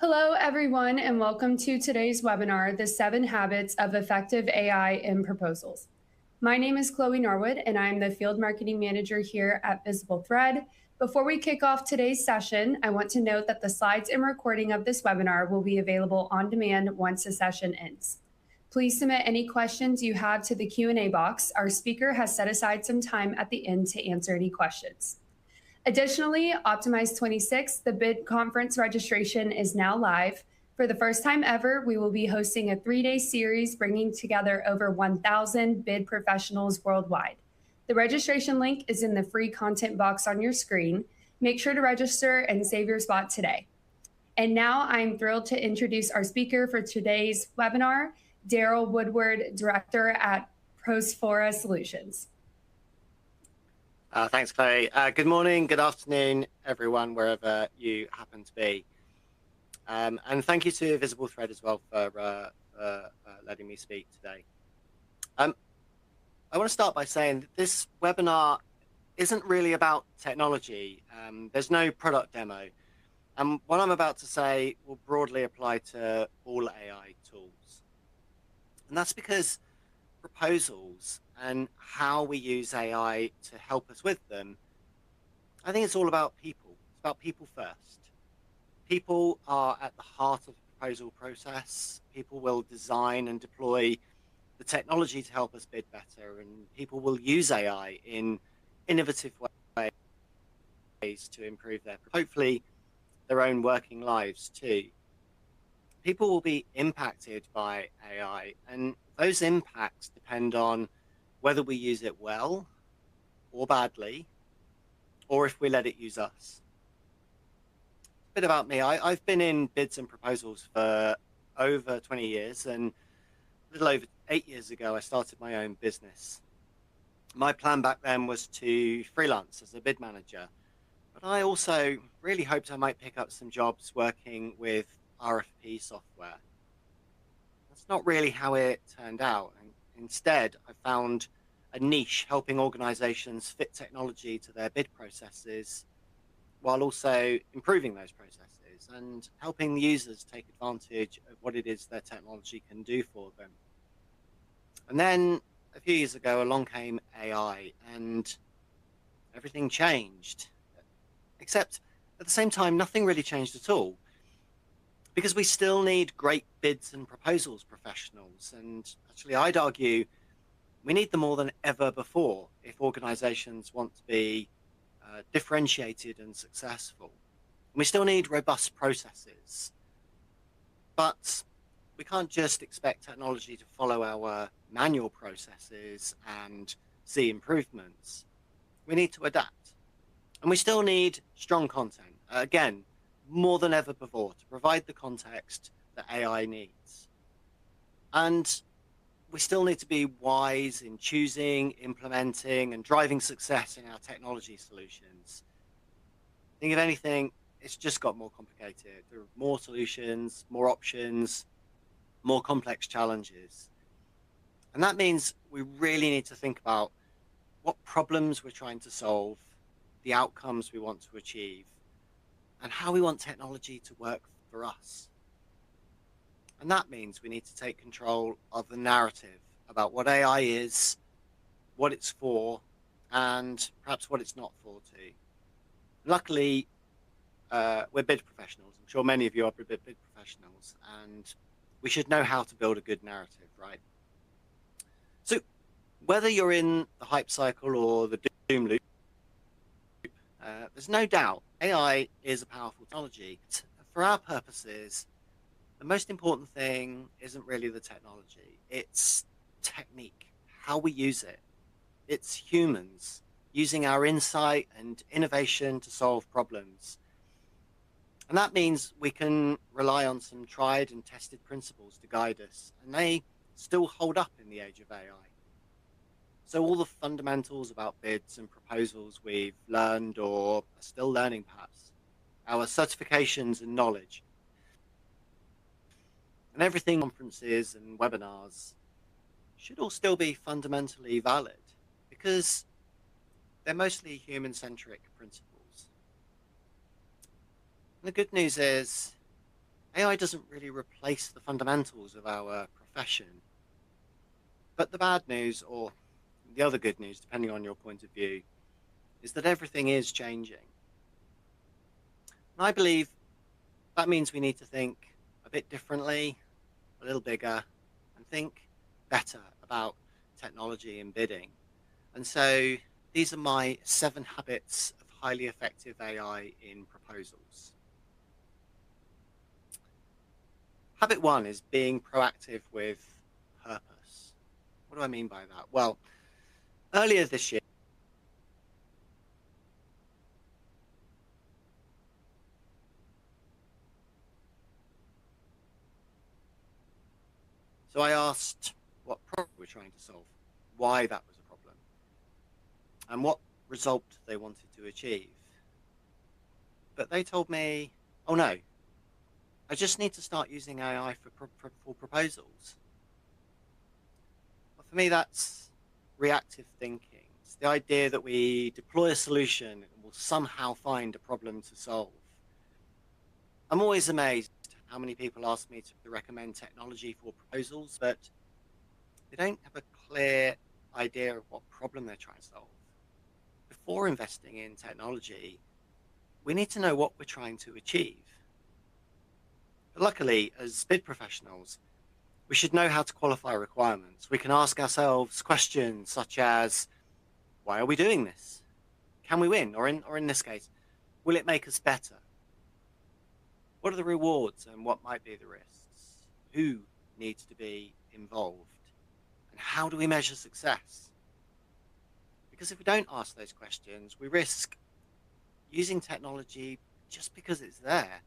Hello, everyone, and welcome to today's webinar, The 7 Habits of Effective AI in Proposals. My name is Chloe Norwood, and I'm the Field Marketing Manager here at Visible Thread. Before we kick off today's session, I want to note that the slides and recording of this webinar will be available on demand once the session ends. Please submit any questions you have to the Q&A box. Our speaker has set aside some time at the end to answer any questions. Additionally, Optimize 26, the bid conference registration is now live. For the first time ever, we will be hosting a 3-day series bringing together over 1,000 bid professionals worldwide. The registration link is in the free content box on your screen. Make sure to register and save your spot today. And now I'm thrilled to introduce our speaker for today's webinar, Darrell Woodward, Director at Prosphora Solutions. Thanks, Chloe. Good morning, good afternoon, everyone, wherever you happen to be. And thank you to Visible Thread as well for letting me speak today. I want to start by saying that this webinar isn't really about technology. There's no product demo. And what I'm about to say will broadly apply to all AI tools. And that's because proposals and how we use AI to help us with them, I think it's all about people. It's about people first. People are at the heart of the proposal process. People will design and deploy the technology to help us bid better, and people will use AI in innovative ways to improve hopefully their own working lives too. People will be impacted by AI, and those impacts depend on whether we use it well or badly, or if we let it use us. A bit about me. I've been in bids and proposals for over 20 years, and a little over 8 years ago, I started my own business. My plan back then was to freelance as a bid manager, but I also really hoped I might pick up some jobs working with RFP software. That's not really how it turned out. And instead, I found a niche helping organizations fit technology to their bid processes while also improving those processes and helping users take advantage of what it is their technology can do for them. And then a few years ago, along came AI and everything changed. Except at the same time, nothing really changed at all. Because we still need great bids and proposals professionals. And actually, I'd argue we need them more than ever before if organizations want to be differentiated and successful. And we still need robust processes. But we can't just expect technology to follow our manual processes and see improvements. We need to adapt. And we still need strong content. Again, more than ever before, to provide the context that AI needs. And we still need to be wise in choosing, implementing, and driving success in our technology solutions. I think if anything, it's just got more complicated. There are more solutions, more options, more complex challenges. And that means we really need to think about what problems we're trying to solve, the outcomes we want to achieve, and how we want technology to work for us. And that means we need to take control of the narrative about what AI is, what it's for, and perhaps what it's not for too. Luckily, we're bid professionals. I'm sure many of you are bid professionals, and we should know how to build a good narrative, right? So whether you're in the hype cycle or the doom loop, there's no doubt AI is a powerful technology. For our purposes, the most important thing isn't really the technology. It's technique, how we use it. It's humans using our insight and innovation to solve problems. And that means we can rely on some tried and tested principles to guide us, and they still hold up in the age of AI. So all the fundamentals about bids and proposals we've learned or are still learning perhaps, our certifications and knowledge, and everything conferences and webinars should all still be fundamentally valid because they're mostly human-centric principles. And the good news is AI doesn't really replace the fundamentals of our profession. But the bad news, or the other good news, depending on your point of view, is that everything is changing. And I believe that means we need to think a bit differently, a little bigger, and think better about technology and bidding. And so these are my 7 habits of highly effective AI in proposals. Habit 1 is being proactive with purpose. What do I mean by that? Well, earlier this year, so I asked what problem we're trying to solve, why that was a problem, and what result they wanted to achieve. But they told me, oh no, I just need to start using AI for proposals. Well, for me, that's reactive thinking. It's the idea that we deploy a solution and will somehow find a problem to solve. I'm always amazed how many people ask me to recommend technology for proposals, but they don't have a clear idea of what problem they're trying to solve. Before investing in technology, we need to know what we're trying to achieve. But luckily, as bid professionals, we should know how to qualify requirements. We can ask ourselves questions such as, why are we doing this? Can we win? Or in this case, will it make us better? What are the rewards and what might be the risks? Who needs to be involved? And how do we measure success? Because if we don't ask those questions, we risk using technology just because it's there,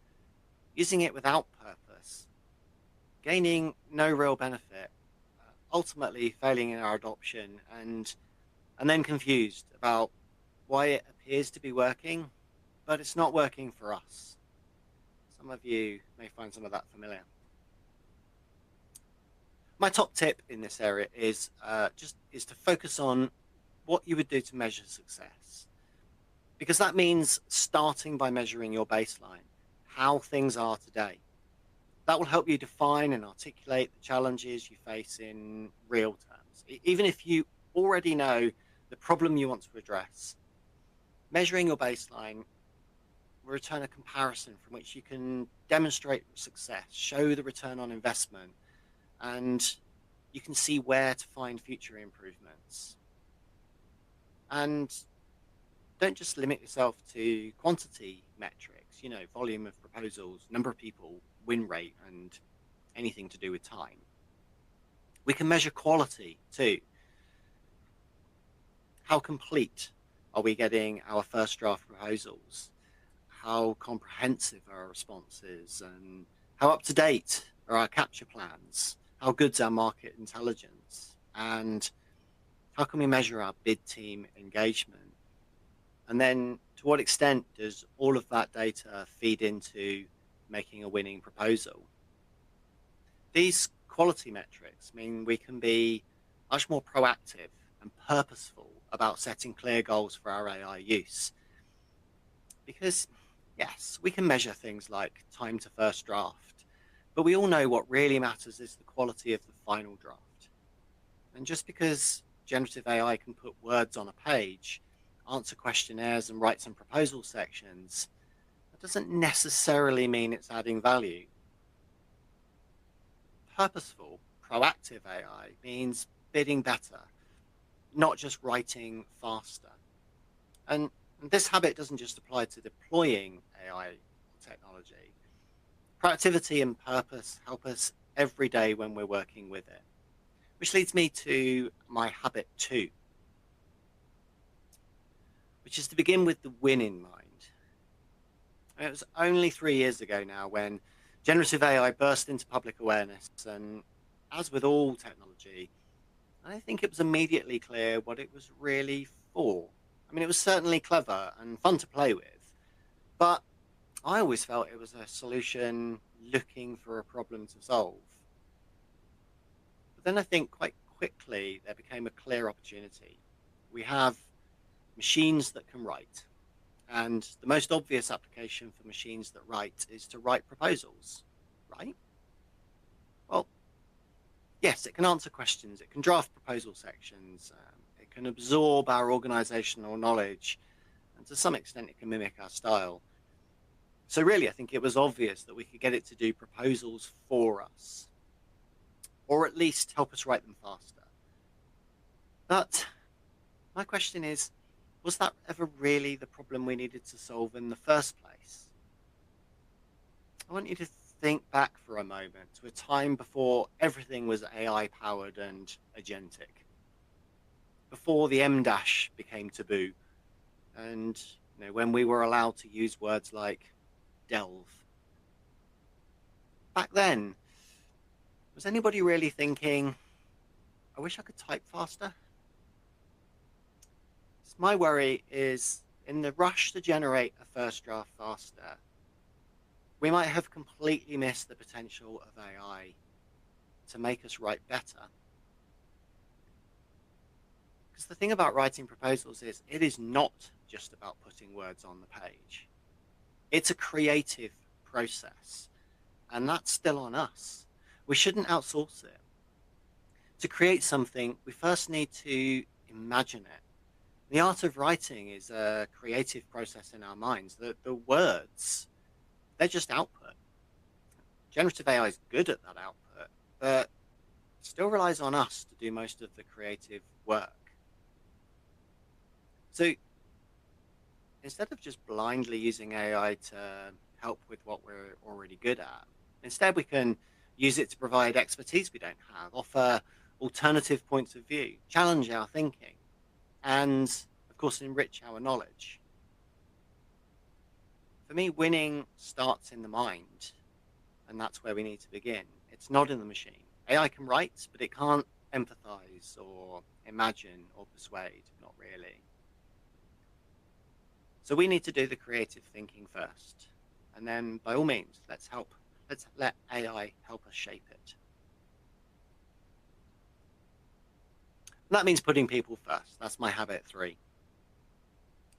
using it without purpose, gaining no real benefit, ultimately failing in our adoption, and then confused about why it appears to be working, but it's not working for us. Some of you may find some of that familiar. My top tip in this area is is to focus on what you would do to measure success, because that means starting by measuring your baseline, how things are today. That will help you define and articulate the challenges you face in real terms. Even if you already know the problem you want to address, measuring your baseline will return a comparison from which you can demonstrate success, show the return on investment, and you can see where to find future improvements. And don't just limit yourself to quantity metrics, volume of proposals, number of people, win rate, and anything to do with time. We can measure quality too. How complete are we getting our first draft proposals? How comprehensive are our responses? And how up to date are our capture plans? How good's our market intelligence? And how can we measure our bid team engagement? And then to what extent does all of that data feed into making a winning proposal? These quality metrics mean we can be much more proactive and purposeful about setting clear goals for our AI use. Because, yes, we can measure things like time to first draft, but we all know what really matters is the quality of the final draft. And just because generative AI can put words on a page, answer questionnaires, and write some proposal sections, that doesn't necessarily mean it's adding value. Purposeful, proactive AI means bidding better, not just writing faster. And this habit doesn't just apply to deploying AI technology. Proactivity and purpose help us every day when we're working with it. Which leads me to my habit 2, which is to begin with the win in mind. And it was only 3 years ago now when generative AI burst into public awareness, and as with all technology, I think it was immediately clear what it was really for. I mean, it was certainly clever and fun to play with, but I always felt it was a solution looking for a problem to solve. But then I think quite quickly there became a clear opportunity. We have machines that can write, and the most obvious application for machines that write is to write proposals. right? Well, yes, it can answer questions, it can draft proposal sections, it can absorb our organizational knowledge, and to some extent, it can mimic our style. So, really, I think it was obvious that we could get it to do proposals for us, or at least help us write them faster. But my question is, was that ever really the problem we needed to solve in the first place? I want you to think back for a moment to a time before everything was AI powered and agentic, before the M dash became taboo, and when we were allowed to use words like delve. Back then, was anybody really thinking, I wish I could type faster? So my worry is in the rush to generate a first draft faster, we might have completely missed the potential of AI to make us write better. Because the thing about writing proposals is it is not just about putting words on the page. It's a creative process, and that's still on us. We shouldn't outsource it. To create something, we first need to imagine it. The art of writing is a creative process in our minds. The words, they're just output. Generative AI is good at that output, but still relies on us to do most of the creative work. So instead of just blindly using AI to help with what we're already good at, instead we can use it to provide expertise we don't have, offer alternative points of view, challenge our thinking, and of course enrich our knowledge. For me, winning starts in the mind, and that's where we need to begin. It's not in the machine. AI can write, but it can't empathize or imagine or persuade, not really. So we need to do the creative thinking first. And then by all means, let's let AI help us shape it. And that means putting people first. That's my habit 3.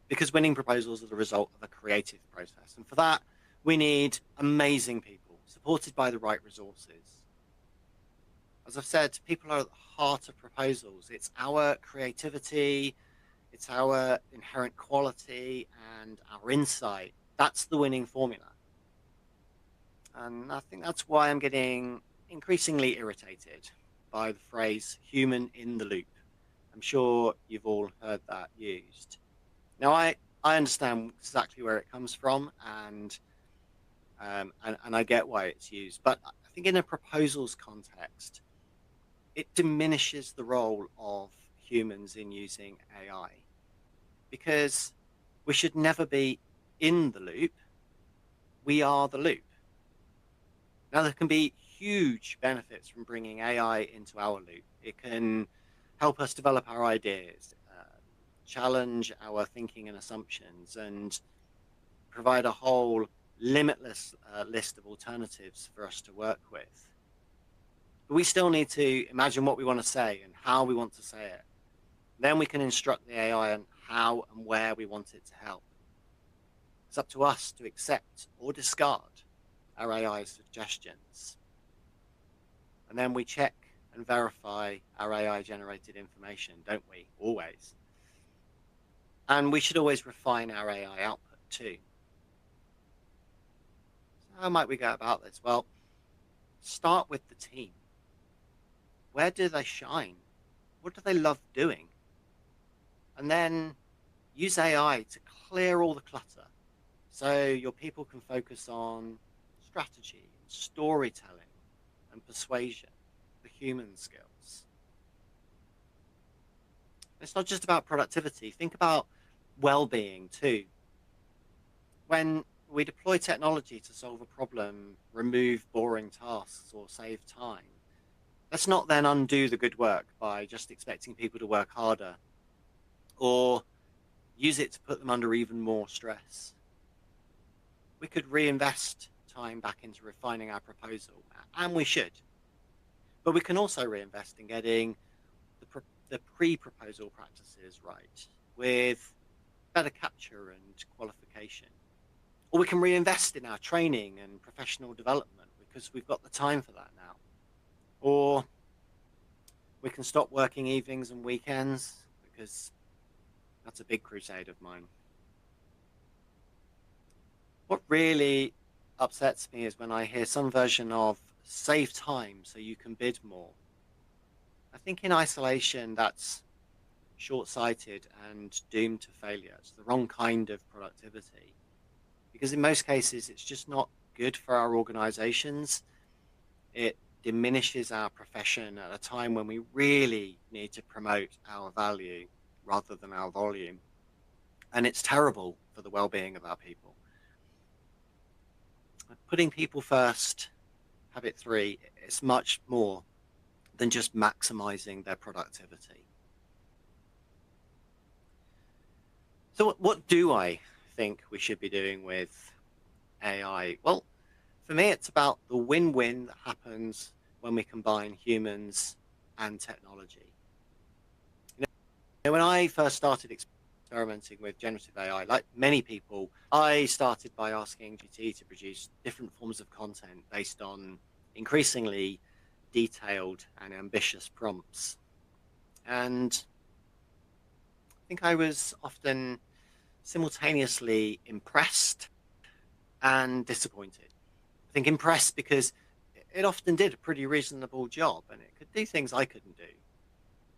Because winning proposals are the result of a creative process. And for that, we need amazing people, supported by the right resources. As I've said, people are at the heart of proposals. It's our creativity, it's our inherent quality and our insight. That's the winning formula. And I think that's why I'm getting increasingly irritated by the phrase human in the loop. I'm sure you've all heard that used. Now, I understand exactly where it comes from, and I get why it's used. But I think in a proposals context, it diminishes the role of humans in using AI, because we should never be in the loop. We are the loop. Now, there can be huge benefits from bringing AI into our loop. It can help us develop our ideas, challenge our thinking and assumptions, and provide a whole limitless list of alternatives for us to work with. But we still need to imagine what we want to say and how we want to say it. Then we can instruct the AI on how and where we want it to help. It's up to us to accept or discard our AI suggestions. And then we check and verify our AI generated information, don't we? Always. And we should always refine our AI output too. So how might we go about this? Well, start with the team. Where do they shine? What do they love doing? And then use AI to clear all the clutter so your people can focus on strategy and storytelling and persuasion, the human skills. It's not just about productivity. Think about well-being too. When we deploy technology to solve a problem, remove boring tasks, or save time, let's not then undo the good work by just expecting people to work harder or use it to put them under even more stress. We could reinvest time back into refining our proposal, and we should. But we can also reinvest in getting the pre-proposal practices right, with better capture and qualification. Or we can reinvest in our training and professional development. We because we've got the time for that now. Or we can stop working evenings and weekends, because that's a big crusade of mine. What really upsets me is when I hear some version of save time so you can bid more. I think in isolation, that's short-sighted and doomed to failure. It's the wrong kind of productivity, because in most cases, it's just not good for our organizations. It diminishes our profession at a time when we really need to promote our value rather than our volume. And it's terrible for the well-being of our people. Putting people first, habit 3, is much more than just maximizing their productivity. So what do I think we should be doing with AI? Well, for me, it's about the win-win that happens when we combine humans and technology. When I first started experimenting with generative AI, like many people, I started by asking GPT to produce different forms of content based on increasingly detailed and ambitious prompts. And I think I was often simultaneously impressed and disappointed. I think impressed because it often did a pretty reasonable job and it could do things I couldn't do.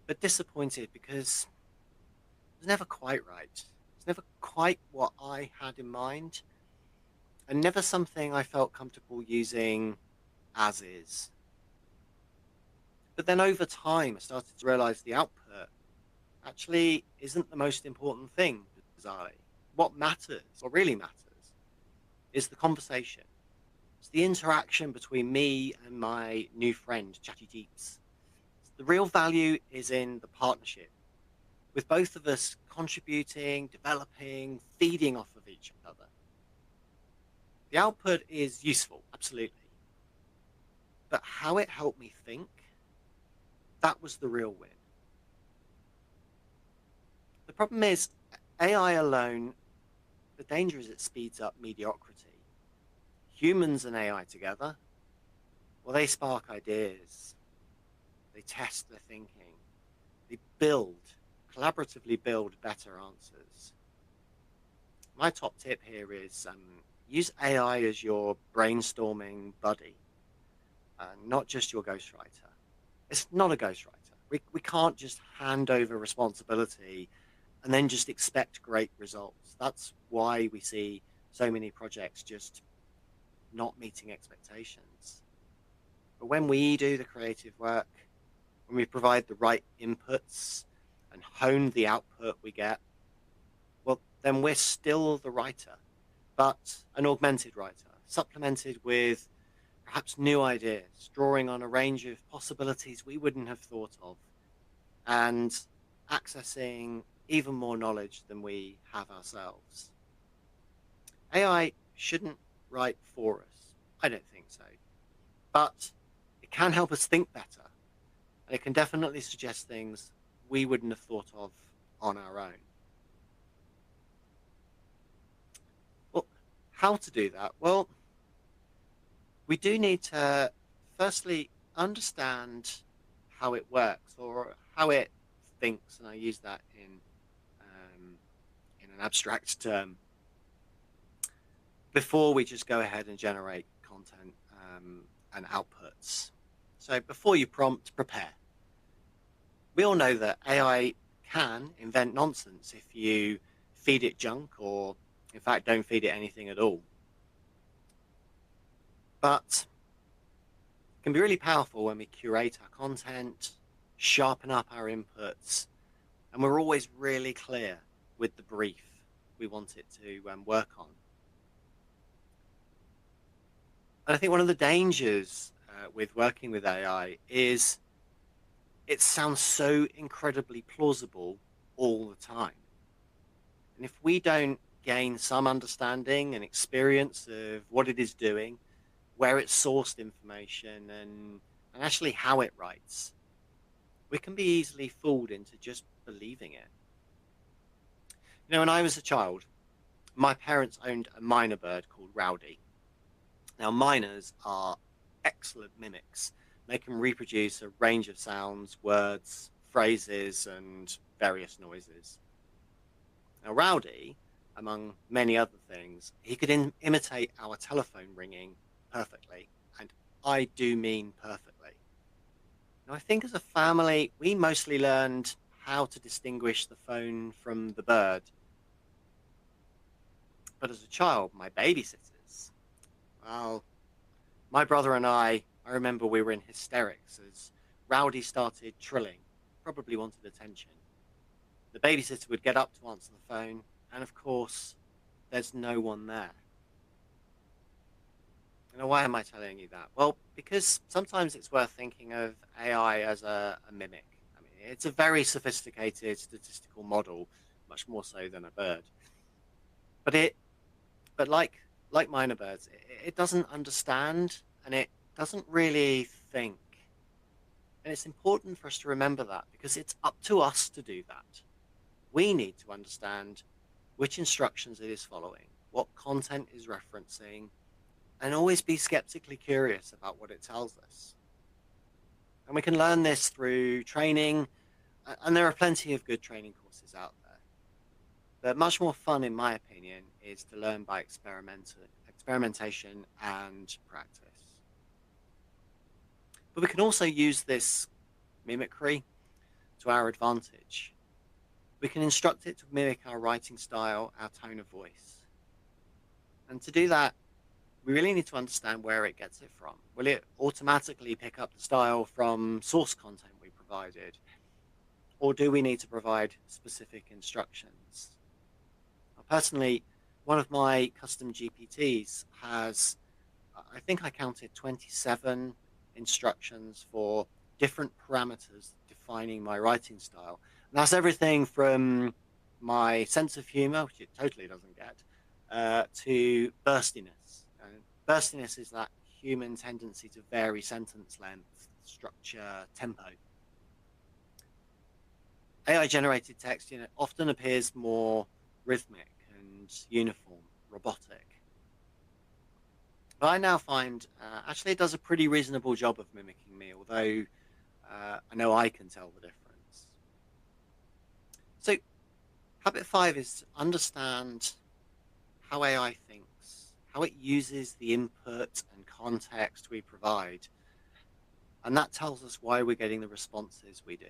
But disappointed because it was never quite right. It's never quite what I had in mind, and never something I felt comfortable using as is. But then over time, I started to realize the output actually isn't the most important thing, bizarrely. What matters, what really matters, is the conversation. It's the interaction between me and my new friend, Chatty Deeps. The real value is in the partnership, with both of us contributing, developing, feeding off of each other. The output is useful, absolutely. But how it helped me think, that was the real win. The problem is, AI alone, the danger is it speeds up mediocrity. Humans and AI together, well, they spark ideas. They test their thinking. They collaboratively build better answers. My top tip here is use AI as your brainstorming buddy, not just your ghostwriter. It's not a ghostwriter. We can't just hand over responsibility and then just expect great results. That's why we see so many projects just not meeting expectations. But when we do the creative work, when we provide the right inputs and hone the output we get, well, then we're still the writer, but an augmented writer, supplemented with perhaps new ideas, drawing on a range of possibilities we wouldn't have thought of, and accessing even more knowledge than we have ourselves. AI shouldn't write for us. I don't think so. But it can help us think better. And it can definitely suggest things we wouldn't have thought of on our own. Well, how to do that? Well, we do need to firstly understand how it works, or how it thinks, and I use that in an abstract term, before we just go ahead and generate content and outputs. So before you prompt, prepare. We all know that AI can invent nonsense if you feed it junk, or in fact don't feed it anything at all. But it can be really powerful when we curate our content, sharpen up our inputs, and we're always really clear with the brief we want it to work on. And I think one of the dangers with working with AI is it sounds so incredibly plausible all the time. And if we don't gain some understanding and experience of what it is doing, where it's sourced information, and actually how it writes, we can be easily fooled into just believing it. When I was a child, my parents owned a minor bird called Rowdy. Now, minors are excellent mimics. They can reproduce a range of sounds, words, phrases, and various noises. Now, Rowdy, among many other things, he could imitate our telephone ringing perfectly, and I do mean perfectly. Now, I think as a family, we mostly learned how to distinguish the phone from the bird. But as a child, my babysitters, well, my brother and I remember we were in hysterics as Rowdy started trilling, probably wanted attention. The babysitter would get up to answer the phone, and of course, there's no one there. Now, why am I telling you that? Well, because sometimes it's worth thinking of AI as a mimic. I mean, it's a very sophisticated statistical model, much more so than a bird. But like minor birds, it doesn't understand and it doesn't really think. And it's important for us to remember that because it's up to us to do that. We need to understand which instructions it is following, what content is referencing, and always be skeptically curious about what it tells us. And we can learn this through training, and there are plenty of good training courses out there. But much more fun, in my opinion, is to learn by experimentation and practice. But we can also use this mimicry to our advantage. We can instruct it to mimic our writing style, our tone of voice. And to do that, we really need to understand where it gets it from. Will it automatically pick up the style from source content we provided? Or do we need to provide specific instructions? Now, personally, one of my custom GPTs has, I think I counted 27 instructions for different parameters defining my writing style. And that's everything from my sense of humor, which it totally doesn't get, to burstiness. Burstiness is that human tendency to vary sentence length, structure, tempo. AI-generated text, often appears more rhythmic and uniform, robotic. But I now find actually it does a pretty reasonable job of mimicking me, although I know I can tell the difference. So, habit 5 is to understand how AI thinks, how it uses the input and context we provide. And that tells us why we're getting the responses we do.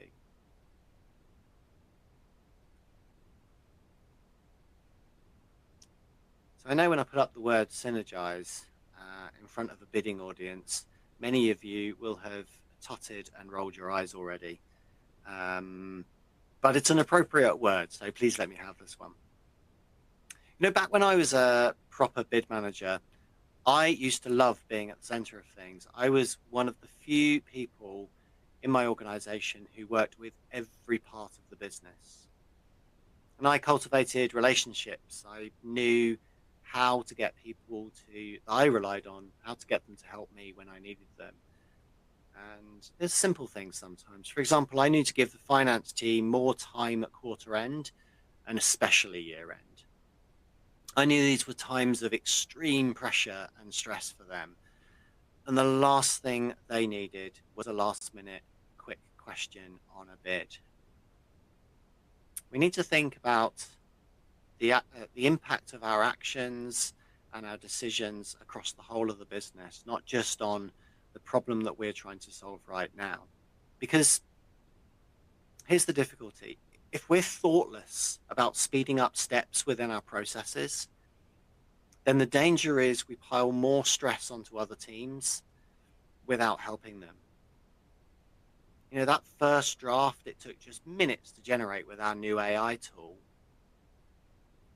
So I know when I put up the word synergize in front of a bidding audience, many of you will have tutted and rolled your eyes already. But it's an appropriate word, so please let me have this one. Back when I was a proper bid manager, I used to love being at the center of things. I was one of the few people in my organization who worked with every part of the business. And I cultivated relationships. I knew how to get people that I relied on, how to get them to help me when I needed them. And there's simple things sometimes. For example, I knew to give the finance team more time at quarter end and especially year end. I knew these were times of extreme pressure and stress for them. And the last thing they needed was a last minute quick question on a bid. We need to think about the impact of our actions and our decisions across the whole of the business, not just on the problem that we're trying to solve right now. Because here's the difficulty. If we're thoughtless about speeding up steps within our processes, then the danger is we pile more stress onto other teams without helping them. That first draft, it took just minutes to generate with our new AI tool.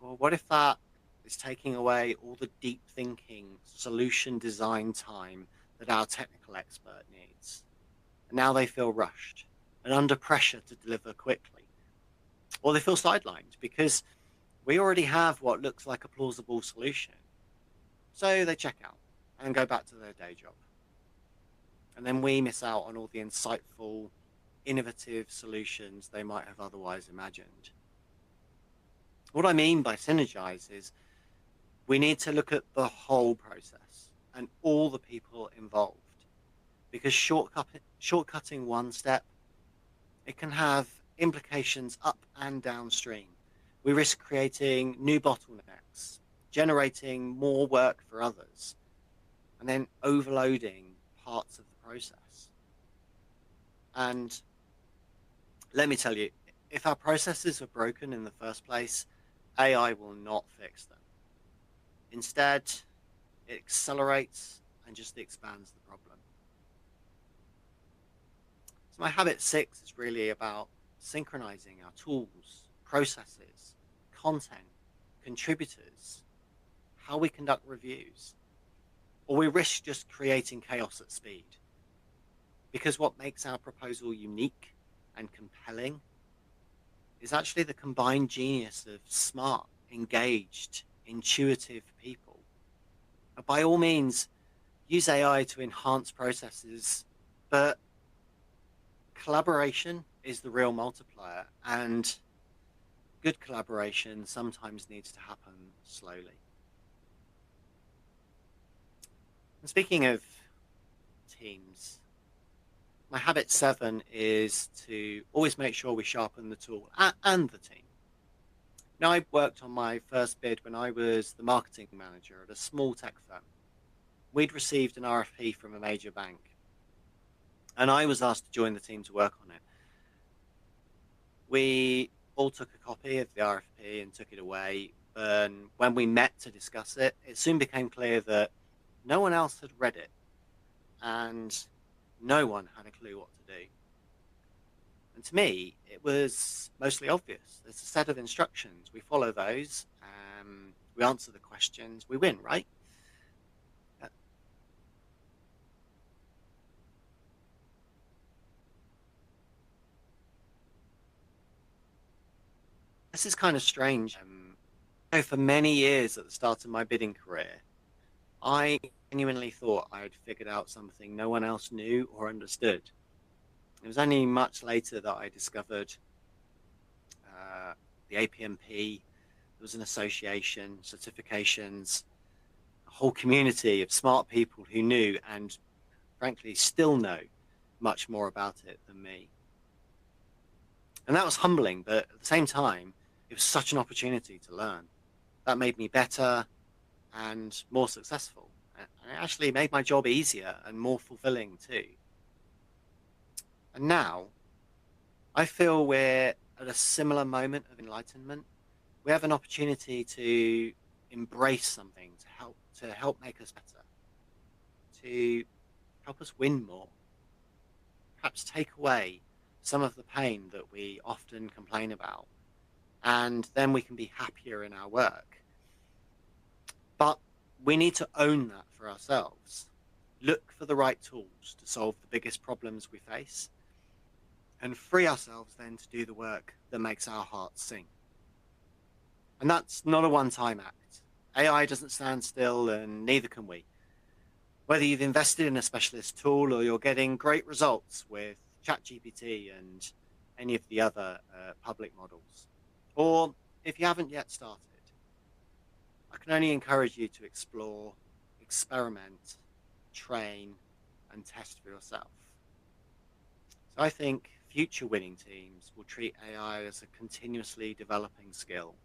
Well, what if that is taking away all the deep thinking, solution design time that our technical expert needs? And now they feel rushed and under pressure to deliver quickly. Or they feel sidelined because we already have what looks like a plausible solution. So they check out and go back to their day job. And then we miss out on all the insightful, innovative solutions they might have otherwise imagined. What I mean by synergize is we need to look at the whole process and all the people involved. because shortcutting one step, it can have implications up and downstream. We risk creating new bottlenecks, generating more work for others, and then overloading parts of the process. And let me tell you, if our processes are broken in the first place, AI will not fix them. Instead, it accelerates and just expands the problem. So my habit 6 is really about synchronizing our tools, processes, content, contributors, how we conduct reviews, or we risk just creating chaos at speed. Because what makes our proposal unique and compelling is actually the combined genius of smart, engaged, intuitive people. And by all means, use AI to enhance processes, but collaboration is the real multiplier, and good collaboration sometimes needs to happen slowly. And speaking of teams, my habit 7 is to always make sure we sharpen the tool and the team. Now, I worked on my first bid when I was the marketing manager at a small tech firm. We'd received an RFP from a major bank, and I was asked to join the team to work on it. We all took a copy of the RFP and took it away. And when we met to discuss it, it soon became clear that no one else had read it, and no one had a clue what to do. And to me, it was mostly obvious. There's a set of instructions. We follow those. We answer the questions. We win, right? This is kind of strange. For many years at the start of my bidding career, I genuinely thought I had figured out something no one else knew or understood. It was only much later that I discovered the APMP. There was an association, certifications, a whole community of smart people who knew and frankly still know much more about it than me. And that was humbling, but at the same time, it was such an opportunity to learn. That made me better and more successful. And it actually made my job easier and more fulfilling too. And now I feel we're at a similar moment of enlightenment. We have an opportunity to embrace something to help make us better, to help us win more, perhaps take away some of the pain that we often complain about, and then we can be happier in our work. But we need to own that for ourselves. Look for the right tools to solve the biggest problems we face, and free ourselves then to do the work that makes our hearts sing. And that's not a one-time act. AI doesn't stand still, and neither can we. Whether you've invested in a specialist tool or you're getting great results with ChatGPT and any of the other public models, or if you haven't yet started, I can only encourage you to explore, experiment, train, and test for yourself. So I think future winning teams will treat AI as a continuously developing skill,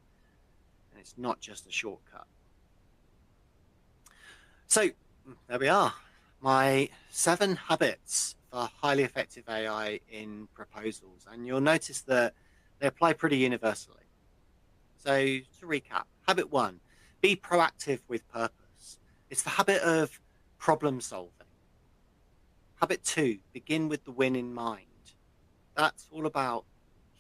and it's not just a shortcut. So there we are. My 7 habits for highly effective AI in proposals. And you'll notice that they apply pretty universally. So to recap, habit 1, be proactive with purpose. It's the habit of problem solving. Habit 2, begin with the win in mind. That's all about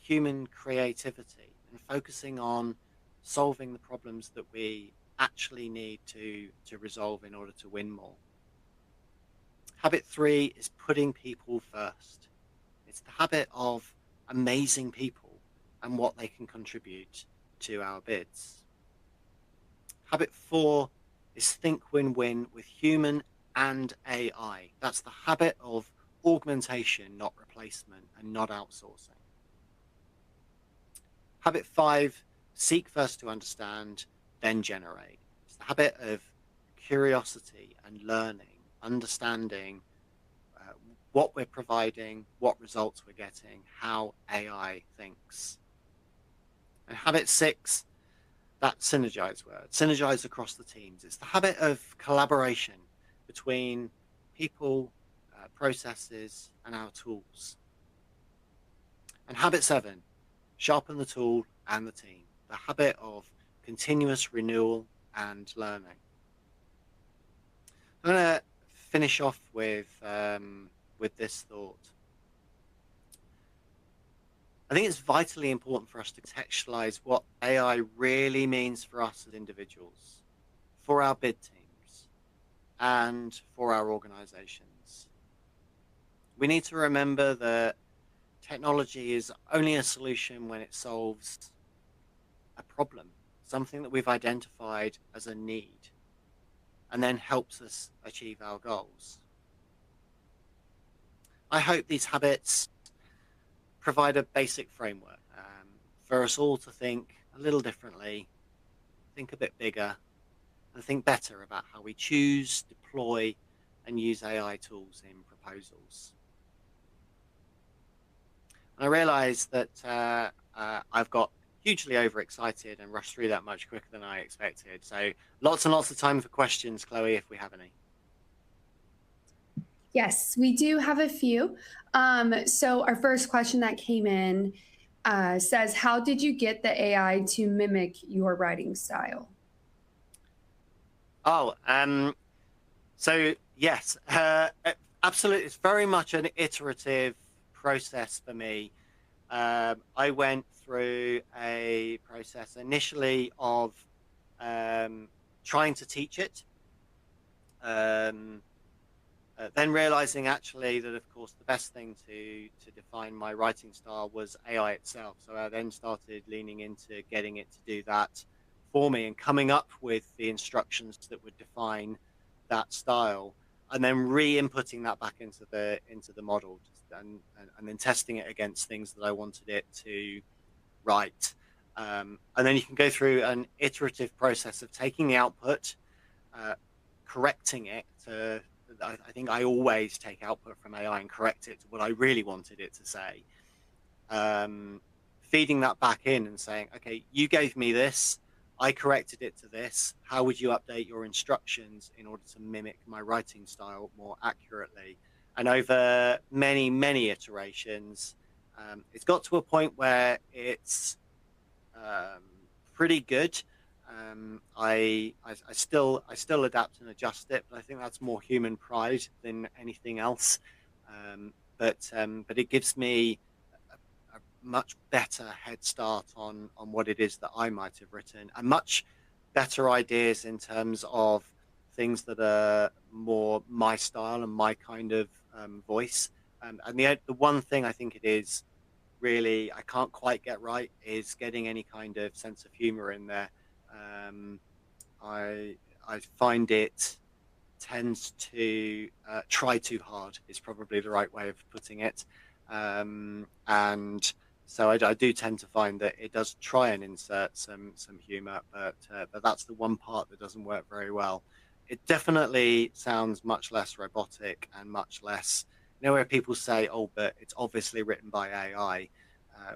human creativity and focusing on solving the problems that we actually need to resolve in order to win more. Habit 3 is putting people first. It's the habit of amazing people and what they can contribute to our bids. Habit 4 is think win-win with human and AI. That's the habit of augmentation, not replacement, and not outsourcing. Habit 5, seek first to understand, then generate. It's the habit of curiosity and learning, understanding what we're providing, what results we're getting, how AI thinks. And habit 6, that synergize word, synergize across the teams. It's the habit of collaboration between people, processes, and our tools. And habit 7, sharpen the tool and the team, the habit of continuous renewal and learning. I'm going to finish off with this thought. I think it's vitally important for us to contextualize what AI really means for us as individuals, for our bid teams, and for our organizations. We need to remember that technology is only a solution when it solves a problem, something that we've identified as a need, and then helps us achieve our goals. I hope these habits provide a basic framework for us all to think a little differently, think a bit bigger, and think better about how we choose, deploy, and use AI tools in proposals. And I realize that I've got hugely overexcited and rushed through that much quicker than I expected. So lots and lots of time for questions, Chloe, if we have any. Yes, we do have a few. So our first question that came in says, how did you get the AI to mimic your writing style? Oh, so yes, absolutely. It's very much an iterative process for me. I went through a process initially of trying to teach it. Then realizing actually that, of course, the best thing to define my writing style was AI itself. So I then started leaning into getting it to do that for me and coming up with the instructions that would define that style, and then re-inputting that back into the model, and then testing it against things that I wanted it to write. And then you can go through an iterative process of taking the output, correcting it to, I think I always take output from AI and correct it to what I really wanted it to say. Feeding that back in and saying, okay, you gave me this, I corrected it to this. How would you update your instructions in order to mimic my writing style more accurately? And over many, many iterations, it's got to a point where it's pretty good. I still adapt and adjust it, but I think that's more human pride than anything else. But it gives me a much better head start on what it is that I might have written, and much better ideas in terms of things that are more my style and my kind of voice. And the one thing I think it is really I can't quite get right is getting any kind of sense of humor in there. I find it tends to try too hard is probably the right way of putting it, and so I do tend to find that it does try and insert some humor, but that's the one part that doesn't work very well. It definitely sounds much less robotic and much less, where people say, oh, but it's obviously written by AI.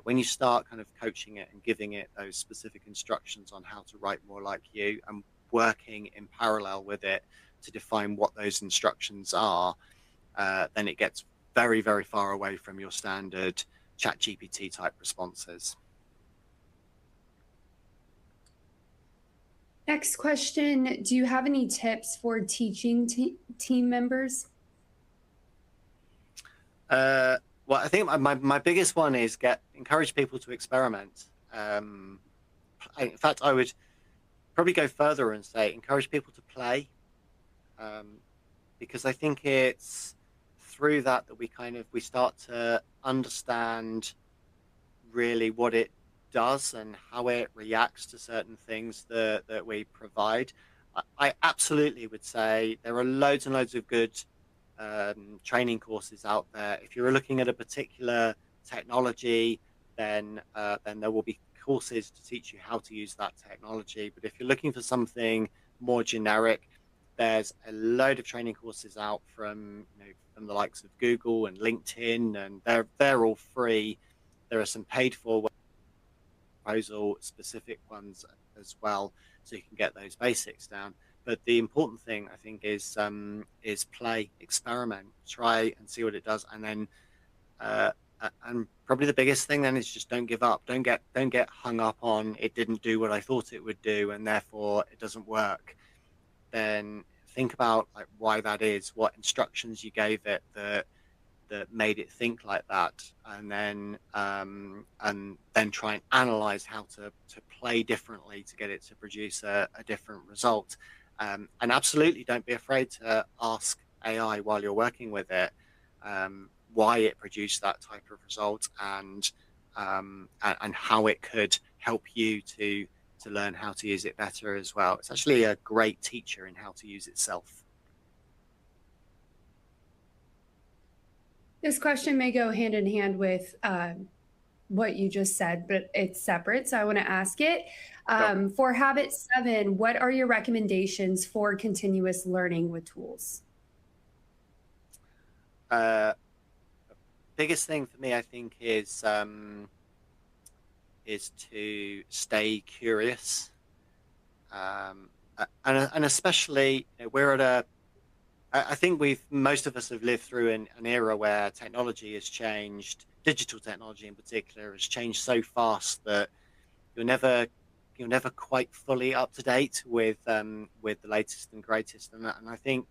When you start kind of coaching it and giving it those specific instructions on how to write more like you and working in parallel with it to define what those instructions are, then it gets very, very far away from your standard ChatGPT type responses. Next question, do you have any tips for teaching team members? Well, I think my biggest one is encourage people to experiment. In fact, I would probably go further and say encourage people to play, because I think it's through that we start to understand really what it does and how it reacts to certain things that we provide. I absolutely would say there are loads and loads of good training courses out there. If you're looking at a particular technology, then there will be courses to teach you how to use that technology. But if you're looking for something more generic, there's a load of training courses out from from the likes of Google and LinkedIn, and they're all free. There are some paid for proposal specific ones as well, so you can get those basics down. But the important thing, I think, is play, experiment, try and see what it does, and then and probably the biggest thing then is just don't give up. Don't get hung up on it didn't do what I thought it would do, and therefore it doesn't work. Then think about like why that is, what instructions you gave it that made it think like that, and then try and analyze how to play differently to get it to produce a different result. And absolutely don't be afraid to ask AI while you're working with it why it produced that type of result, and how it could help you to learn how to use it better as well. It's actually a great teacher in how to use itself. This question may go hand in hand with what you just said, but it's separate, so I want to ask it. Sure. For habit 7, what are your recommendations for continuous learning with tools? Biggest thing for me, I think, is to stay curious, and especially we're at a. I think most of us have lived through an era where technology has changed. Digital technology, in particular, has changed so fast that you're never quite fully up to date with the latest and greatest. And I think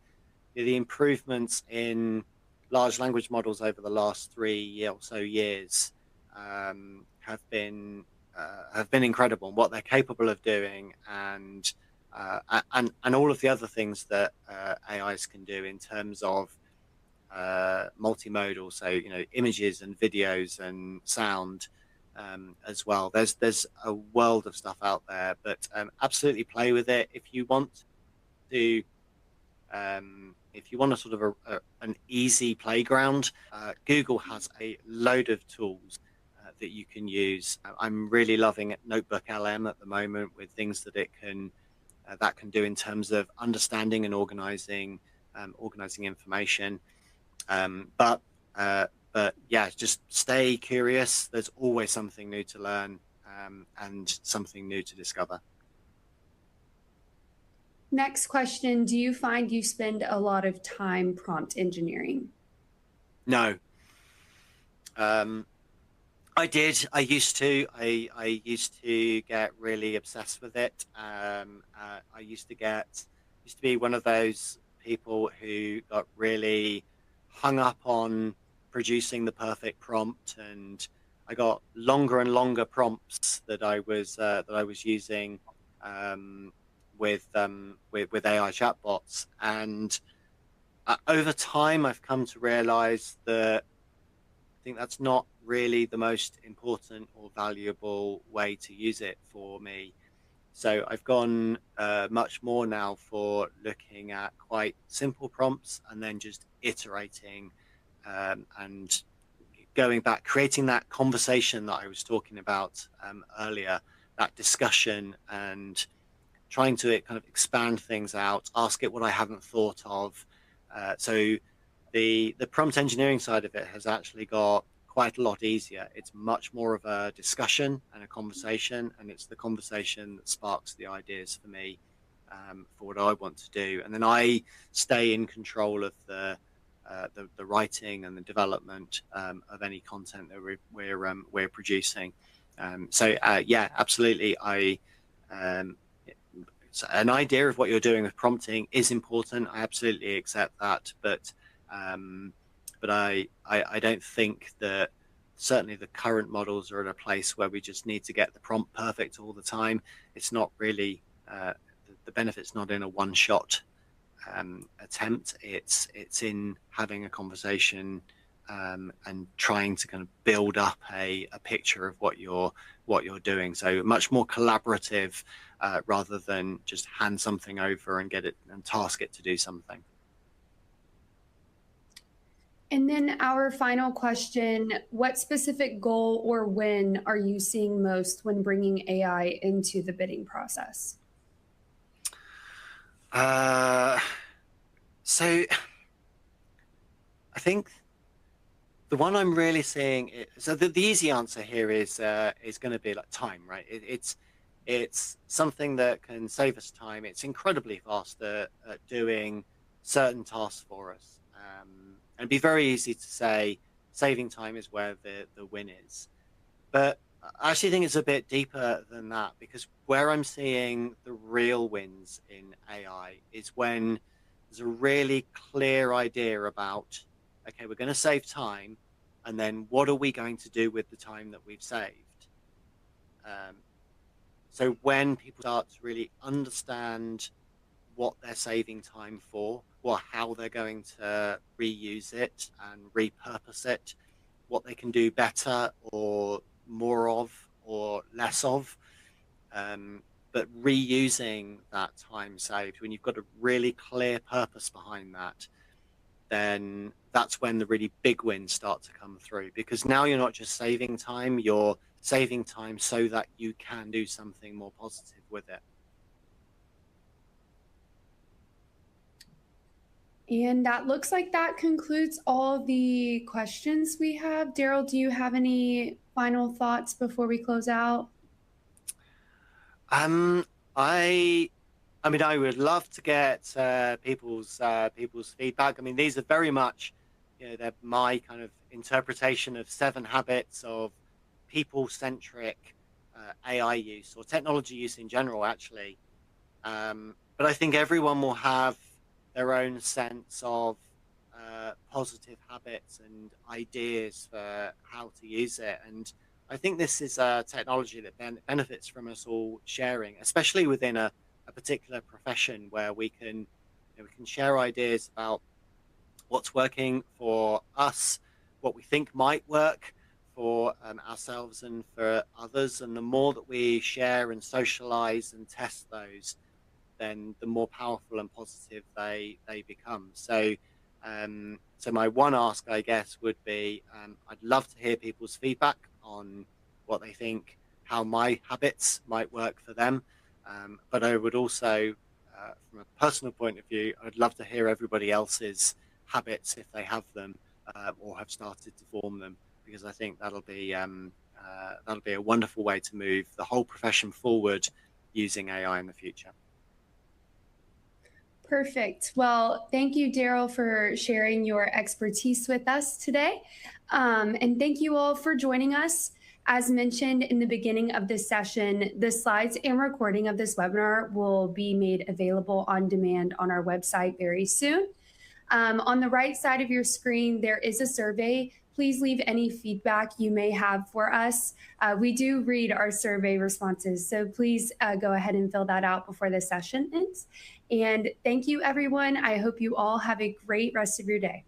the improvements in large language models over the last 3 or so years have been incredible, and what they're capable of doing, and all of the other things that AIs can do in terms of multimodal, so images and videos and sound as well. There's a world of stuff out there, but absolutely play with it if you want to. If you want a sort of an easy playground, Google has a load of tools that you can use. I'm really loving Notebook LM at the moment, with things that it can do in terms of understanding and organizing information. But yeah, just stay curious. There's always something new to learn and something new to discover. Next question, do you find you spend a lot of time prompt engineering? No. I did. I used to. I used to get really obsessed with it. I used to be one of those people who got really hung up on producing the perfect prompt, and I got longer and longer prompts that I was using with AI chatbots, and over time I've come to realize that I think that's not really the most important or valuable way to use it for me. So I've gone much more now for looking at quite simple prompts and then just iterating and going back, creating that conversation that I was talking about earlier, that discussion, and trying to kind of expand things out, ask it what I haven't thought of. So the prompt engineering side of it has actually got quite a lot easier. It's much more of a discussion and a conversation, and it's the conversation that sparks the ideas for me for what I want to do. And then I stay in control of the writing and the development of any content that we're producing. So yeah, absolutely. An idea of what you're doing with prompting is important. I absolutely accept that, but I don't think that certainly the current models are at a place where we just need to get the prompt perfect all the time. It's not really the benefit's not in a one-shot attempt. It's in having a conversation and trying to kind of build up a picture of what you're doing. So much more collaborative rather than just hand something over and get it and task it to do something. And then our final question, what specific goal or win are you seeing most when bringing AI into the bidding process? So I think the one I'm really seeing so the easy answer here is going to be like time, right? It's something that can save us time. It's incredibly fast at doing certain tasks for us, and it'd be very easy to say saving time is where the win is. But I actually think it's a bit deeper than that, because where I'm seeing the real wins in AI is when there's a really clear idea about, okay, we're going to save time, and then what are we going to do with the time that we've saved? Um, so when people start to really understand what they're saving time for, or how they're going to reuse it and repurpose it, what they can do better or more of or less of. But reusing that time saved, when you've got a really clear purpose behind that, then that's when the really big wins start to come through. Because now you're not just saving time, you're saving time so that you can do something more positive with it. And that looks like that concludes all the questions we have. Darrell, do you have any final thoughts before we close out? Um, I, I mean, I would love to get people's feedback. I mean, these are very much, they're my kind of interpretation of 7 habits of people-centric AI use, or technology use in general, actually. But I think everyone will have their own sense of positive habits and ideas for how to use it. And I think this is a technology that benefits from us all sharing, especially within a particular profession, where we can share ideas about what's working for us, what we think might work for ourselves and for others. And the more that we share and socialize and test those, then the more powerful and positive they become. So my one ask, I guess, would be, I'd love to hear people's feedback on what they think, how my habits might work for them. But I would also, from a personal point of view, I'd love to hear everybody else's habits, if they have them, or have started to form them, because I think that'll be a wonderful way to move the whole profession forward using AI in the future. Perfect. Well, thank you, Darrell, for sharing your expertise with us today. And thank you all for joining us. As mentioned in the beginning of this session, the slides and recording of this webinar will be made available on demand on our website very soon. On the right side of your screen, there is a survey. Please leave any feedback you may have for us. We do read our survey responses, so please go ahead and fill that out before the session ends. And thank you, everyone. I hope you all have a great rest of your day.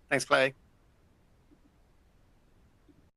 Thanks, Clay.